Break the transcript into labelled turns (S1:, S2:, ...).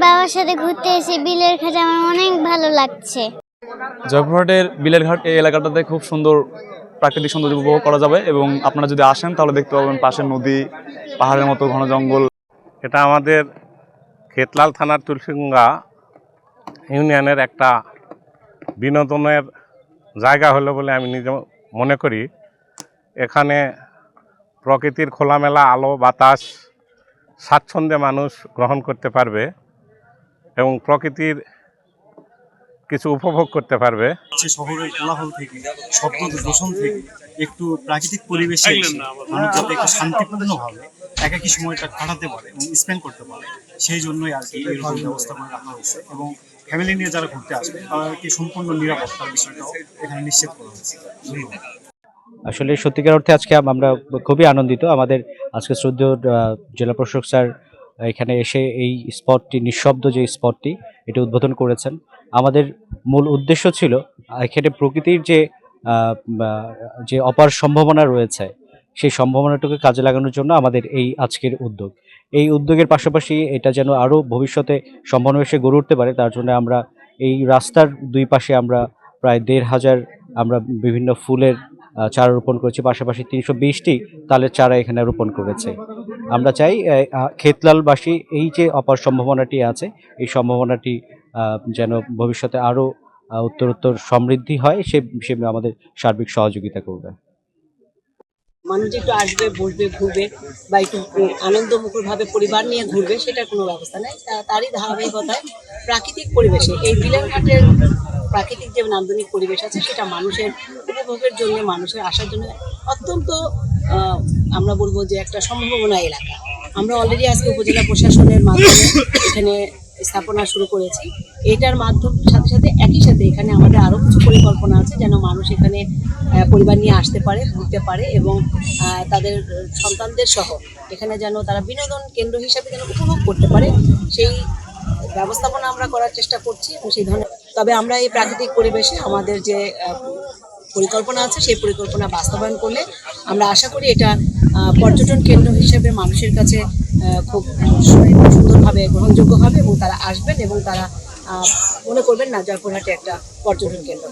S1: বাবার সাথে ঘুরতে এসে বিলের ঘাটে আমার অনেক ভালো লাগছে।
S2: জয়পুরহাটের বিলের ঘাট এই এলাকাটাতে খুব সুন্দর প্রাকৃতিক সৌন্দর্য উপভোগ করা যাবে এবং আপনারা যদি আসেন তাহলে দেখতে পাবেন পাশের নদী, পাহাড়ের মতো ঘন জঙ্গল।
S3: এটা আমাদের খেতলাল থানার তুলসীগঙ্গা ইউনিয়নের একটা বিনোদনের জায়গা হলো বলে আমি নিজে মনে করি। এখানে প্রকৃতির খোলামেলা আলো বাতাস স্বাচ্ছন্দ্যে মানুষ গ্রহণ করতে পারবে এবং প্রকৃতির কিছু উপভোগ করতে পারবে।
S4: শহরের কোলাহল থেকে, শব্দ দূষণ থেকে একটু প্রাকৃতিক পরিবেশে এসে মানুষ যাতে একটু শান্তিপূর্ণভাবে একাকী সময়টা কাটাতে পারে এবং স্পেন্ড করতে পারে, সেই জন্যই আর কি এরকম ব্যবস্থা করে রাখা হয়েছে। এবং ফ্যামিলি নিয়ে যারা ঘুরতে আসবে তাদেরকে সম্পূর্ণ নিরাপত্তার বিষয়টাও এখানে নিশ্চিত করা হয়েছে।
S5: আসলে সত্যিকার অর্থে আজকে আমরা খুবই আনন্দিত। আমাদের আজকে শ্রদ্ধেয় জেলা প্রশাসক স্যার এখানে এসে এই স্পটটি, নিঃশব্দ যে স্পটটি, এটি উদ্বোধন করেছেন। আমাদের মূল উদ্দেশ্য ছিল এখানে প্রকৃতির যে অপার সম্ভাবনা রয়েছে সেই সম্ভাবনাটুকু কাজে লাগানোর জন্য আমাদের এই আজকের উদ্যোগ। এই উদ্যোগের পাশাপাশি এটা যেন আরও ভবিষ্যতে সমন্বয়ে গড়ে উঠতে পারে, তার জন্য আমরা এই রাস্তার দুই পাশে আমরা প্রায় ১,৫০০ আমরা বিভিন্ন ফুলের চারা রোপণ করেছি, পাশাপাশি ৩২০টি তালের চারা এখানে রোপণ করেছে। আমরা চাই খেতলালবাসী এই যে অপার সম্ভাবনাটি আছে, এই সম্ভাবনাটি যেন ভবিষ্যতে আরও উত্তরোত্তর সমৃদ্ধি হয়, সে আমাদের সার্বিক সহযোগিতা করবে।
S6: মানুষ একটু আসবে, বসবে, ঘুরবে বা একটু আনন্দমুখরভাবে পরিবার নিয়ে ঘুরবে, সেটার কোনো ব্যবস্থা নেই। তারই ধারাবাহিকতায় প্রাকৃতিক পরিবেশে এই বিলের ঘাটের প্রাকৃতিক যে নান্দনিক পরিবেশ আছে সেটা মানুষের উপভোগের জন্য, মানুষের আসার জন্য অত্যন্ত আমরা বলবো যে একটা সম্ভাবনা এলাকা। আমরা অলরেডি আজকে উপজেলা প্রশাসনের মাধ্যমে এখানে স্থাপনা শুরু করেছি। এটার মাধ্যমের সাথে সাথে একই সাথে এখানে আমাদের আরও কিছু পরিকল্পনা আছে যেন মানুষ এখানে পরিবার নিয়ে আসতে পারে, ঘুরতে পারে এবং তাদের সন্তানদের সহ এখানে যেন তারা বিনোদন কেন্দ্র হিসাবে যেন উপভোগ করতে পারে, সেই ব্যবস্থাপনা আমরা করার চেষ্টা করছি। এবং সেই ধরনের, তবে আমরা এই প্রাকৃতিক পরিবেশে আমাদের যে পরিকল্পনা আছে সেই পরিকল্পনা বাস্তবায়ন করলে আমরা আশা করি এটা পর্যটন কেন্দ্র হিসেবে মানুষের কাছে খুব সুন্দরভাবে গ্রহণযোগ্য হবে এবং তারা আসবেন এবং তারা মনে করবেন না জয়পুরহাটে একটা পর্যটন কেন্দ্র।